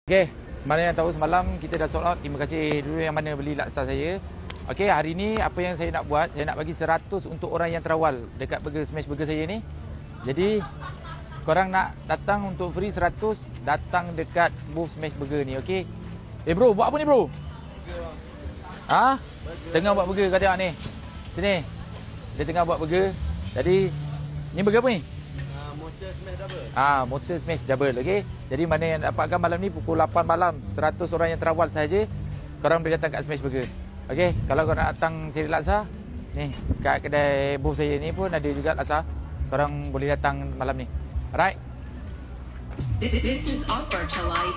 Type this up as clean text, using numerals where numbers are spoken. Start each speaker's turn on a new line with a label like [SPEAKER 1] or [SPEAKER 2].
[SPEAKER 1] Okey, mana yang tahu semalam kita dah sold out. Terima kasih dulu yang mana beli laksa saya. Okey, hari ni apa yang saya nak buat, saya nak bagi 100 untuk orang yang terawal dekat burger smash burger saya ni. Jadi korang nak datang untuk free 100, datang dekat booth smash burger ni, okey. Bro, buat apa ni bro? Ha? Tengah buat burger kau tengok ni. Sini. Dia tengah buat burger. Jadi ni burger apa ni?
[SPEAKER 2] Monster Smash Double.
[SPEAKER 1] Monster Smash Double, okey. Jadi mana yang dapatkan malam ni pukul 8 malam, 100 orang yang terawal saja, korang boleh datang kat Smash Burger. Okey, kalau korang nak datang cari laksa, ni kat kedai booth saya ni pun ada juga laksa. Korang boleh datang malam ni. Alright.
[SPEAKER 3] This is Upper Chalai.